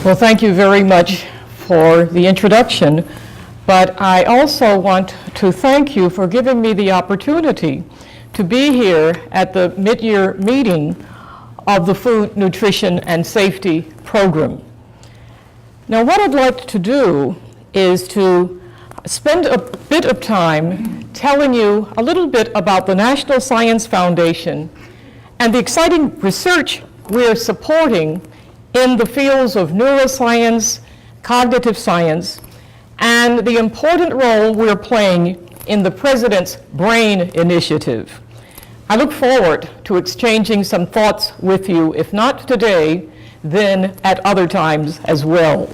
Well, thank you very much for the introduction, but I also want to thank you for giving me the opportunity to be here at the mid-year meeting of the Food, Nutrition, and Safety Program. Now, what I'd like to do is to spend a bit of time telling you a little bit about the National Science Foundation and the exciting research we're supporting in the fields of neuroscience, cognitive science, and the important role we're playing in the President's BRAIN initiative. I look forward to exchanging some thoughts with you, if not today, then at other times as well.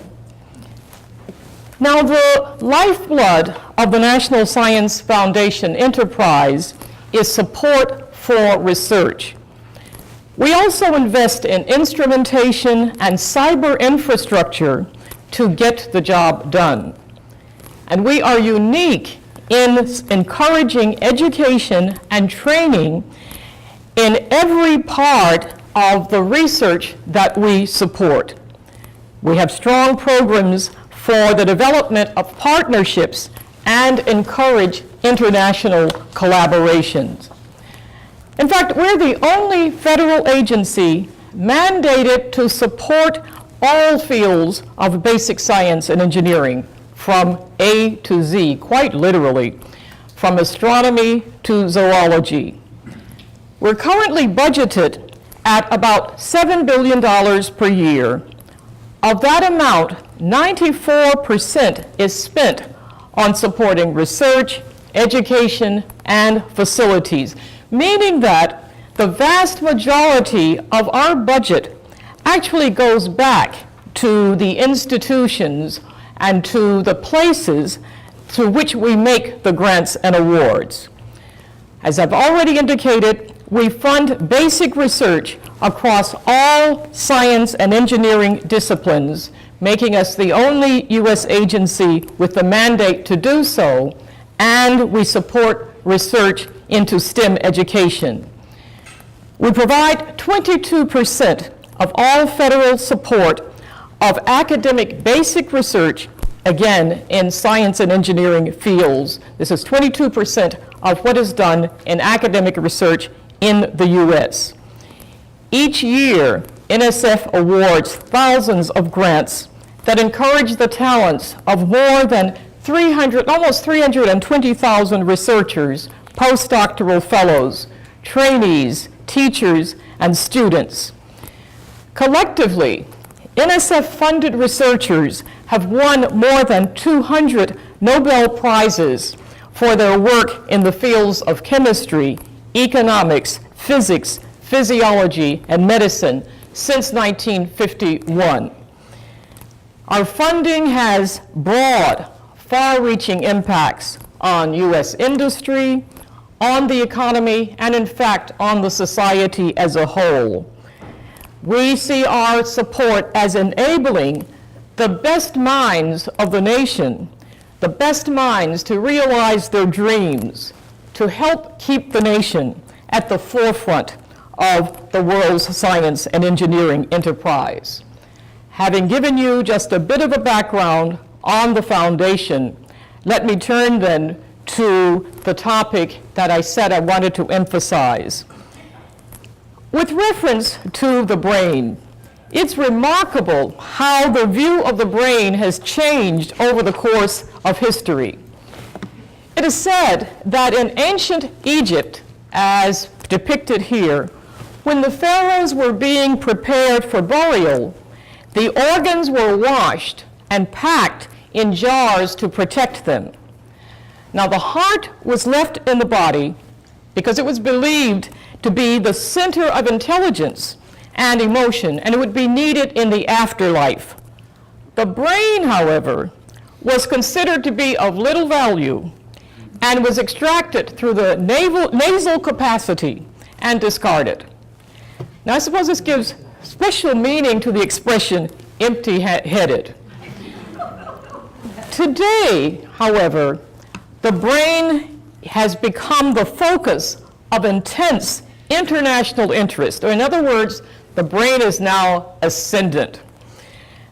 Now, the lifeblood of the National Science Foundation enterprise is support for research. We also invest in instrumentation and cyber infrastructure to get the job done. And we are unique in encouraging education and training in every part of the research that we support. We have strong programs for the development of partnerships and encourage international collaborations. In fact, we're the only federal agency mandated to support all fields of basic science and engineering from A to Z, quite literally, from astronomy to zoology. We're currently budgeted at about $7 billion per year. Of that amount, 94% is spent on supporting research, education, and facilities, meaning that the vast majority of our budget actually goes back to the institutions and to the places through which we make the grants and awards. As I've already indicated, we fund basic research across all science and engineering disciplines, making us the only U.S. agency with the mandate to do so, and we support research into STEM education. We provide 22% of all federal support of academic basic research, again, in science and engineering fields. This is 22% of what is done in academic research in the U.S. Each year, NSF awards thousands of grants that encourage the talents of more than almost 320,000 researchers, postdoctoral fellows, trainees, teachers, and students. Collectively, NSF-funded researchers have won more than 200 Nobel Prizes for their work in the fields of chemistry, economics, physics, physiology, and medicine since 1951. Our funding has broad, far-reaching impacts on U.S. industry, on the economy, and in fact, on the society as a whole. We see our support as enabling the best minds of the nation, the best minds to realize their dreams, to help keep the nation at the forefront of the world's science and engineering enterprise. Having given you just a bit of a background on the foundation, let me turn then to the topic that I said I wanted to emphasize. With reference to the brain, it's remarkable how the view of the brain has changed over the course of history. It is said that in ancient Egypt, as depicted here, when the pharaohs were being prepared for burial, the organs were washed and packed in jars to protect them. Now, the heart was left in the body because it was believed to be the center of intelligence and emotion, and it would be needed in the afterlife. The brain, however, was considered to be of little value and was extracted through the nasal capacity and discarded. Now, I suppose this gives special meaning to the expression empty-headed. Today, however, the brain has become the focus of intense international interest, or in other words, the brain is now ascendant.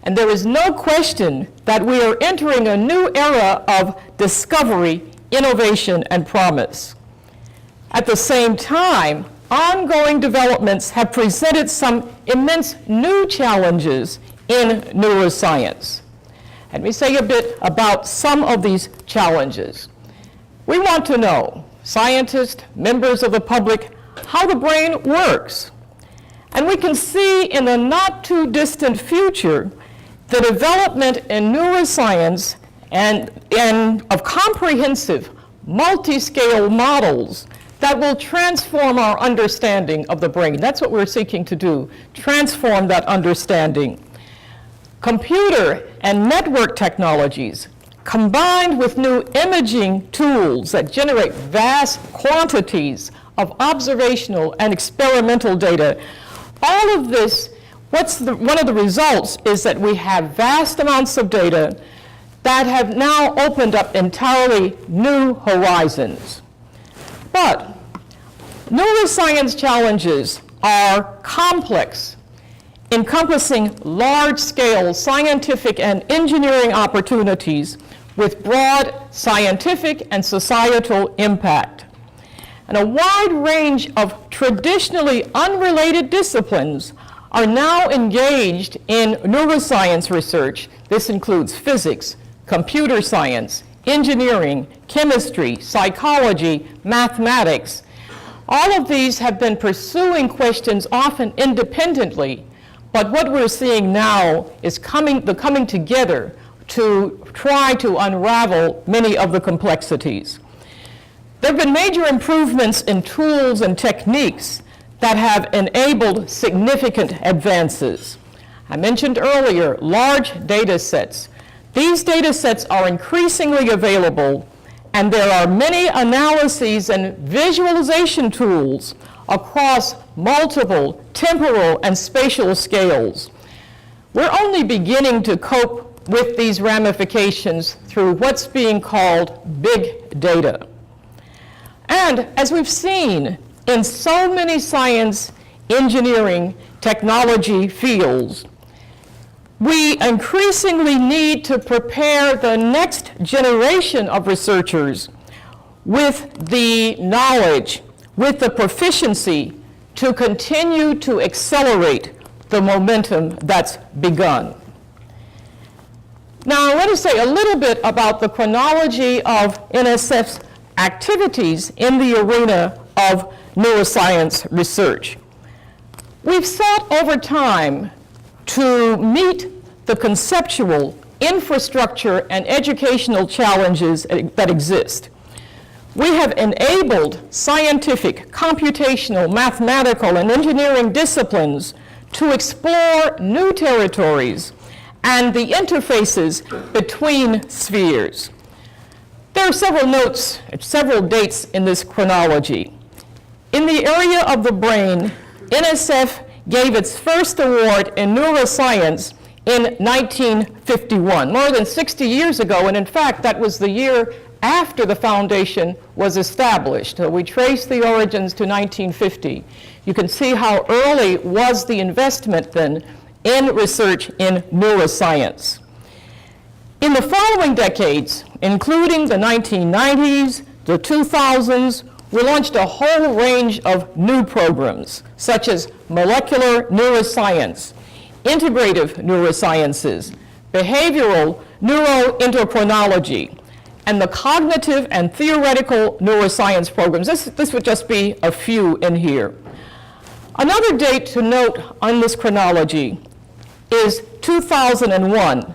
And there is no question that we are entering a new era of discovery, innovation, and promise. At the same time, ongoing developments have presented some immense new challenges in neuroscience. Let me say a bit about some of these challenges. We want to know, scientists, members of the public, how the brain works. And we can see in the not too distant future the development in neuroscience and of comprehensive multi-scale models that will transform our understanding of the brain. That's what we're seeking to do, transform that understanding. Computer and network technologies, combined with new imaging tools that generate vast quantities of observational and experimental data, all of this, one of the results is that we have vast amounts of data that have now opened up entirely new horizons. But neuroscience challenges are complex, encompassing large-scale scientific and engineering opportunities with broad scientific and societal impact. And a wide range of traditionally unrelated disciplines are now engaged in neuroscience research. This includes physics, computer science, engineering, chemistry, psychology, mathematics. All of these have been pursuing questions often independently, but what we're seeing now is the coming together to try to unravel many of the complexities. There have been major improvements in tools and techniques that have enabled significant advances. I mentioned earlier large data sets. These data sets are increasingly available, and there are many analyses and visualization tools across multiple temporal and spatial scales. We're only beginning to cope with these ramifications through what's being called big data. And as we've seen in so many science, engineering, technology fields, we increasingly need to prepare the next generation of researchers with the knowledge, with the proficiency to continue to accelerate the momentum that's begun. Now, I want to say a little bit about the chronology of NSF's activities in the arena of neuroscience research. We've sought over time to meet the conceptual, infrastructure, and educational challenges that exist. We have enabled scientific, computational, mathematical, and engineering disciplines to explore new territories and the interfaces between spheres. There are several dates in this chronology. In the area of the brain, NSF gave its first award in neuroscience in 1951, more than 60 years ago, and in fact, that was the year after the foundation was established. So we trace the origins to 1950. You can see how early was the investment then in research in neuroscience. In the following decades, including the 1990s, the 2000s, we launched a whole range of new programs, such as molecular neuroscience, integrative neurosciences, behavioral neuroendocrinology, and the cognitive and theoretical neuroscience programs. This would just be a few in here. Another date to note on this chronology is 2001.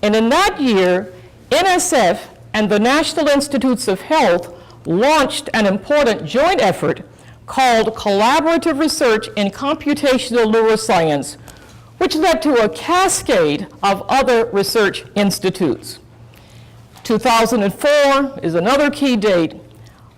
And in that year, NSF and the National Institutes of Health launched an important joint effort called Collaborative Research in Computational Neuroscience, which led to a cascade of other research institutes. 2004 is another key date,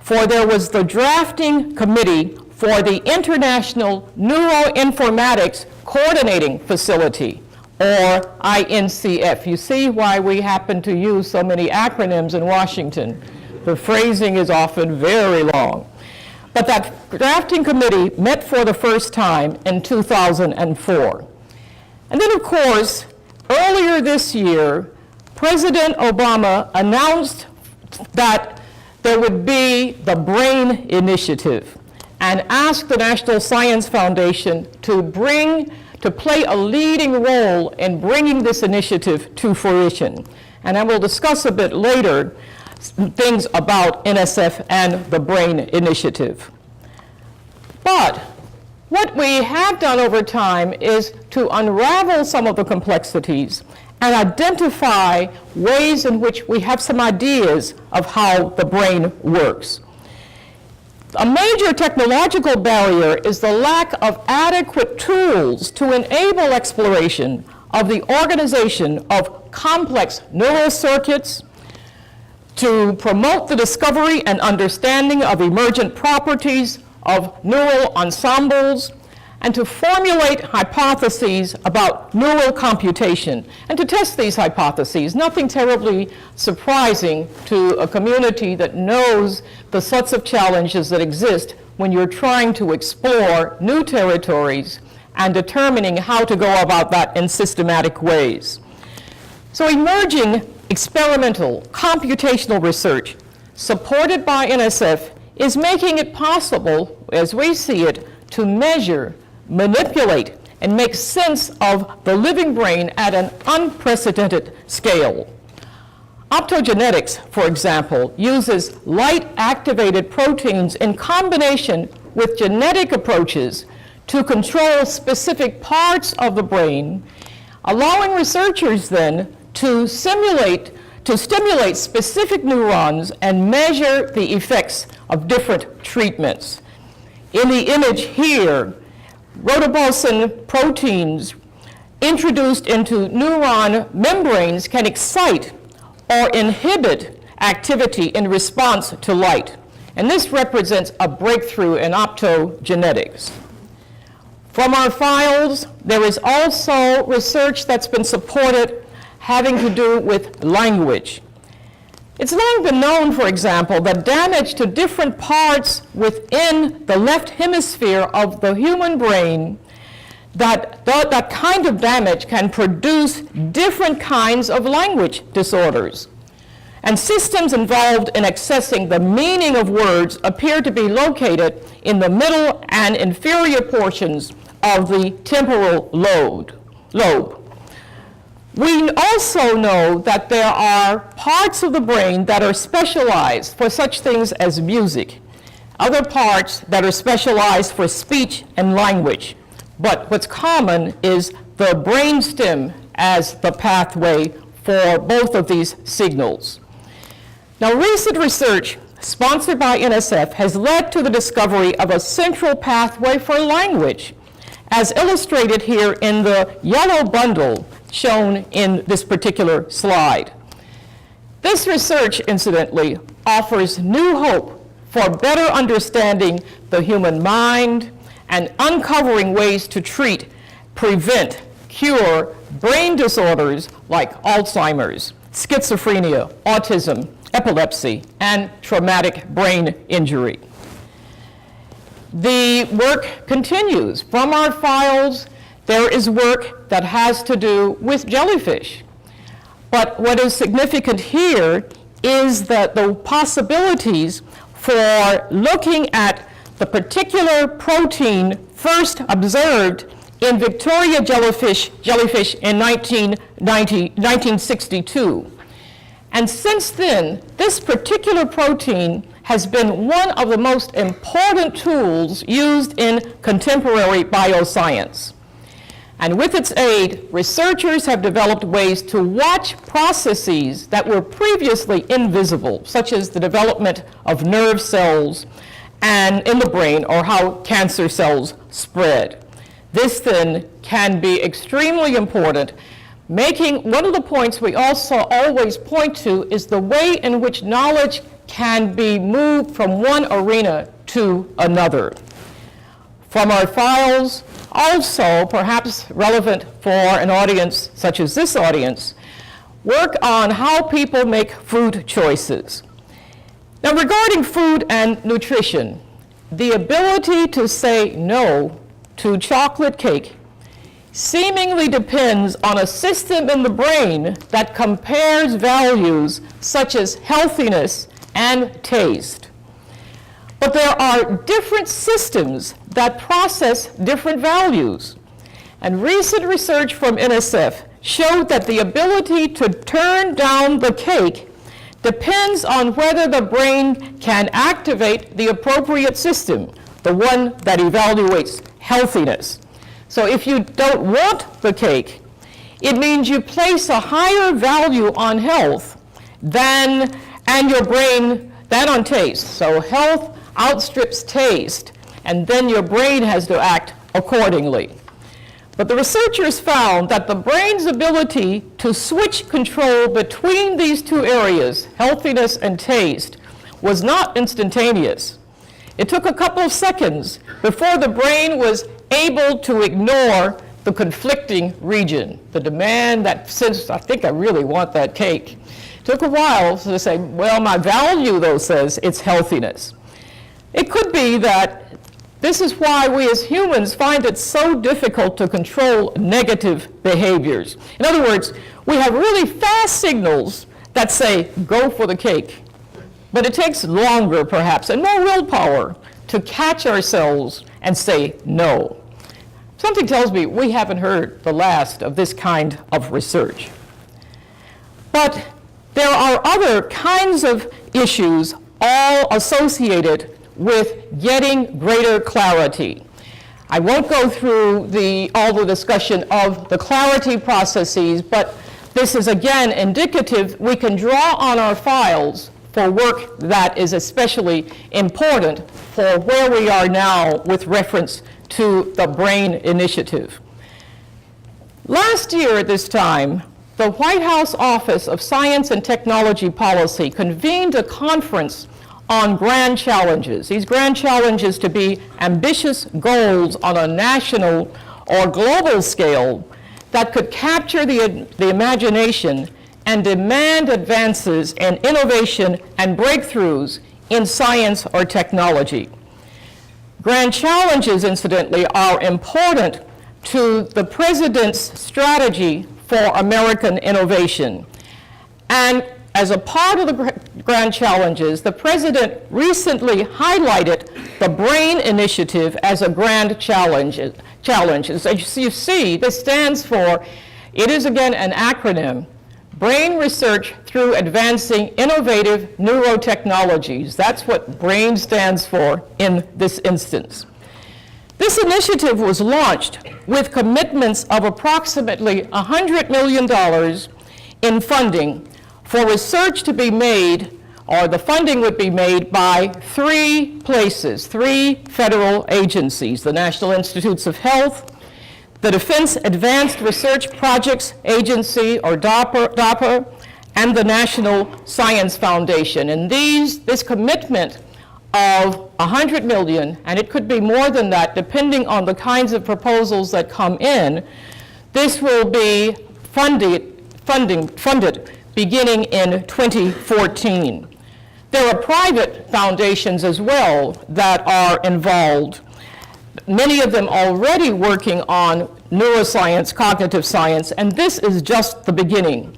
for there was the drafting committee for the International Neuroinformatics Coordinating Facility, or INCF. You see why we happen to use so many acronyms in Washington. The phrasing is often very long. But that drafting committee met for the first time in 2004. And then, of course, earlier this year, President Obama announced that there would be the BRAIN Initiative and asked the National Science Foundation to play a leading role in bringing this initiative to fruition. And I will discuss a bit later things about NSF and the BRAIN Initiative. But what we have done over time is to unravel some of the complexities and identify ways in which we have some ideas of how the brain works. A major technological barrier is the lack of adequate tools to enable exploration of the organization of complex neural circuits, to promote the discovery and understanding of emergent properties of neural ensembles, and to formulate hypotheses about neural computation, and to test these hypotheses. Nothing terribly surprising to a community that knows the sorts of challenges that exist when you're trying to explore new territories and determining how to go about that in systematic ways. So emerging experimental computational research supported by NSF is making it possible, as we see it, to measure, manipulate, and make sense of the living brain at an unprecedented scale. Optogenetics, for example, uses light-activated proteins in combination with genetic approaches to control specific parts of the brain, allowing researchers then to stimulate specific neurons and measure the effects of different treatments. In the image here, rhodopsin proteins introduced into neuron membranes can excite or inhibit activity in response to light. And this represents a breakthrough in optogenetics. From our files, there is also research that's been supported having to do with language. It's long been known, for example, that damage to different parts within the left hemisphere of the human brain, that kind of damage can produce different kinds of language disorders. And systems involved in accessing the meaning of words appear to be located in the middle and inferior portions of the temporal lobe. We also know that there are parts of the brain that are specialized for such things as music, other parts that are specialized for speech and language. But what's common is the brainstem as the pathway for both of these signals. Now, recent research sponsored by NSF has led to the discovery of a central pathway for language, as illustrated here in the yellow bundle shown in this particular slide. This research, incidentally, offers new hope for better understanding the human mind and uncovering ways to treat, prevent, cure brain disorders like Alzheimer's, schizophrenia, autism, epilepsy, and traumatic brain injury. The work continues. From our files, there is work that has to do with jellyfish. But what is significant here is that the possibilities for looking at the particular protein first observed in Victoria jellyfish in 1962. And since then, this particular protein has been one of the most important tools used in contemporary bioscience. And with its aid, researchers have developed ways to watch processes that were previously invisible, such as the development of nerve cells and in the brain, or how cancer cells spread. This then can be extremely important. One of the points we also always point to is the way in which knowledge can be moved from one arena to another. From our files, also perhaps relevant for an audience such as this audience, work on how people make food choices. Now, regarding food and nutrition, the ability to say no to chocolate cake seemingly depends on a system in the brain that compares values such as healthiness and taste. But there are different systems that process different values. And recent research from NSF showed that the ability to turn down the cake depends on whether the brain can activate the appropriate system, the one that evaluates healthiness. So if you don't want the cake, it means you place a higher value on health than on taste. So health outstrips taste, and then your brain has to act accordingly. But the researchers found that the brain's ability to switch control between these two areas, healthiness and taste, was not instantaneous. It took a couple of seconds before the brain was able to ignore the conflicting region, the demand that says, I think I really want that cake. It took a while to say, well, my value, though, says it's healthiness. It could be that this is why we as humans find it so difficult to control negative behaviors. In other words, we have really fast signals that say, go for the cake. But it takes longer, perhaps, and more willpower to catch ourselves and say no. Something tells me we haven't heard the last of this kind of research. But there are other kinds of issues all associated with getting greater clarity. I won't go through all the discussion of the clarity processes, but this is again indicative. We can draw on our files for work that is especially important for where we are now with reference to the BRAIN initiative. Last year at this time, the White House Office of Science and Technology Policy convened a conference on grand challenges. These grand challenges to be ambitious goals on a national or global scale that could capture the imagination and demand advances in innovation and breakthroughs in science or technology. Grand challenges, incidentally, are important to the President's strategy for American innovation. And as a part of the grand challenges, the President recently highlighted the BRAIN initiative as a grand challenge. As you see, this stands for, it is again an acronym, Brain Research through Advancing Innovative Neurotechnologies. That's what BRAIN stands for in this instance. This initiative was launched with commitments of approximately $100 million in funding for research to be made, or the funding would be made by three federal agencies: the National Institutes of Health, the Defense Advanced Research Projects Agency, or DARPA, and the National Science Foundation. And this commitment of $100 million, and it could be more than that depending on the kinds of proposals that come in, this will be funded beginning in 2014. There are private foundations as well that are involved, many of them already working on neuroscience, cognitive science, and this is just the beginning.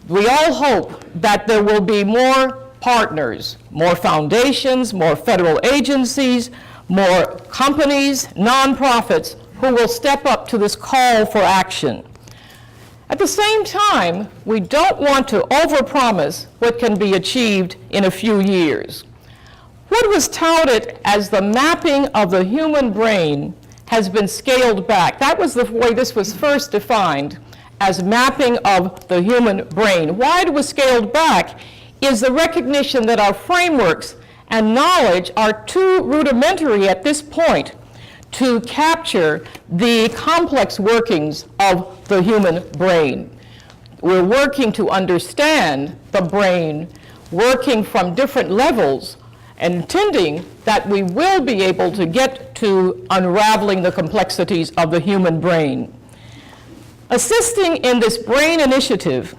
We all hope that there will be more partners, more foundations, more federal agencies, more companies, nonprofits who will step up to this call for action. At the same time, we don't want to overpromise what can be achieved in a few years. What was touted as the mapping of the human brain has been scaled back. That was the way this was first defined, as mapping of the human brain. Why it was scaled back is the recognition that our frameworks and knowledge are too rudimentary at this point to capture the complex workings of the human brain. We're working to understand the brain, working from different levels, and intending that we will be able to get to unraveling the complexities of the human brain. Assisting in this BRAIN initiative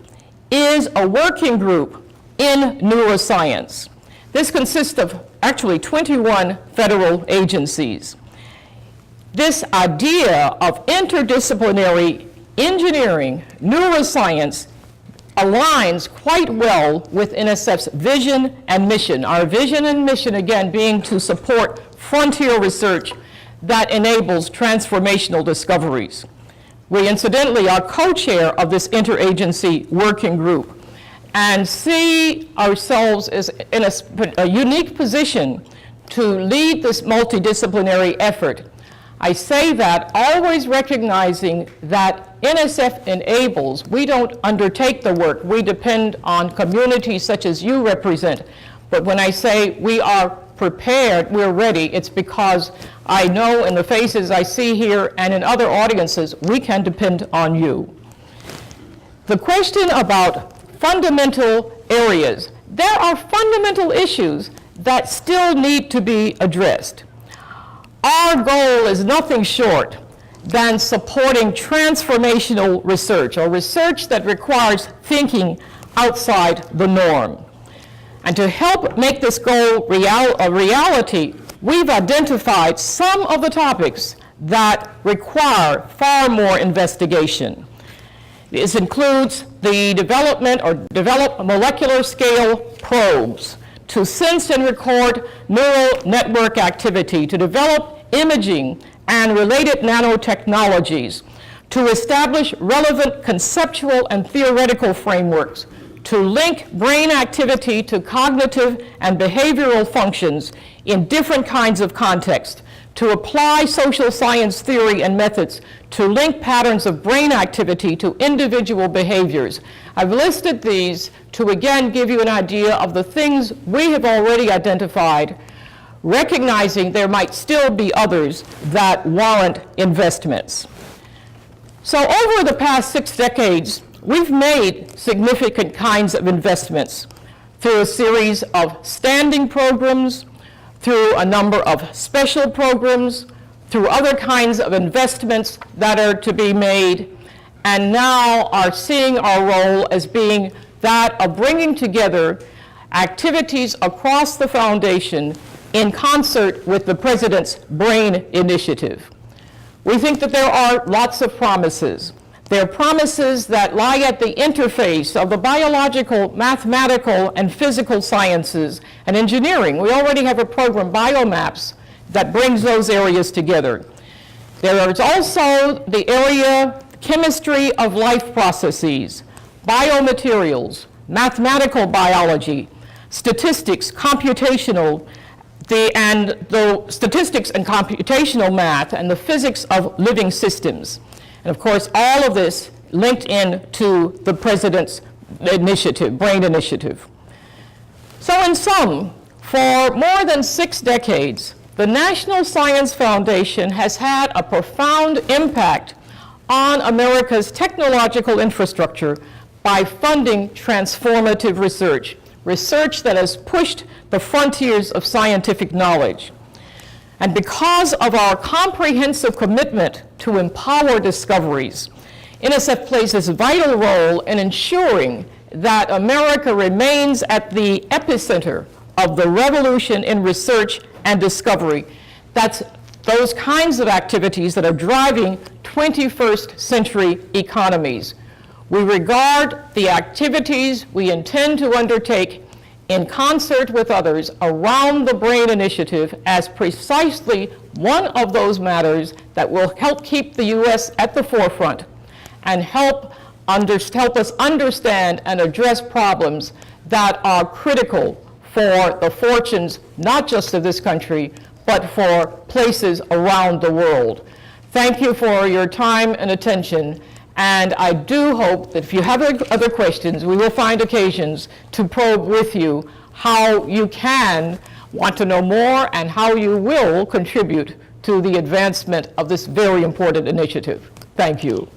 is a working group in neuroscience. This consists of actually 21 federal agencies. This idea of interdisciplinary engineering, neuroscience, aligns quite well with NSF's vision and mission. Our vision and mission, again, being to support frontier research that enables transformational discoveries. We incidentally are co-chair of this interagency working group and see ourselves as in a unique position to lead this multidisciplinary effort. I say that always recognizing that NSF enables. We don't undertake the work. We depend on communities such as you represent. But when I say we are prepared, we're ready, it's because I know in the faces I see here and in other audiences, we can depend on you. The question about fundamental areas. There are fundamental issues that still need to be addressed. Our goal is nothing short than supporting transformational research, or research that requires thinking outside the norm. And to help make this goal a reality, we've identified some of the topics that require far more investigation. This includes the development or develop molecular scale probes to sense and record neural network activity, to develop imaging and related nanotechnologies, to establish relevant conceptual and theoretical frameworks, to link brain activity to cognitive and behavioral functions in different kinds of contexts, to apply social science theory and methods to link patterns of brain activity to individual behaviors. I've listed these to again give you an idea of the things we have already identified, recognizing there might still be others that warrant investments. So over the past 6 decades, we've made significant kinds of investments through a series of standing programs, through a number of special programs, through other kinds of investments that are to be made, and now are seeing our role as being that of bringing together activities across the foundation in concert with the President's BRAIN initiative. We think that there are lots of promises. There are promises that lie at the interface of the biological, mathematical, and physical sciences and engineering. We already have a program, Biomaps, that brings those areas together. There is also the area chemistry of life processes, biomaterials, mathematical biology, statistics, computational, the statistics and computational math, and the physics of living systems. And of course, all of this linked in to the President's initiative, BRAIN initiative. So in sum, for more than 6 decades, the National Science Foundation has had a profound impact on America's technological infrastructure by funding transformative research, research that has pushed the frontiers of scientific knowledge. And because of our comprehensive commitment to empower discoveries, NSF plays this vital role in ensuring that America remains at the epicenter of the revolution in research and discovery. That's those kinds of activities that are driving 21st century economies. We regard the activities we intend to undertake in concert with others around the BRAIN initiative as precisely one of those matters that will help keep the U.S. at the forefront and help us understand and address problems that are critical for the fortunes, not just of this country, but for places around the world. Thank you for your time and attention. And I do hope that if you have other questions, we will find occasions to probe with you how you can want to know more and how you will contribute to the advancement of this very important initiative. Thank you.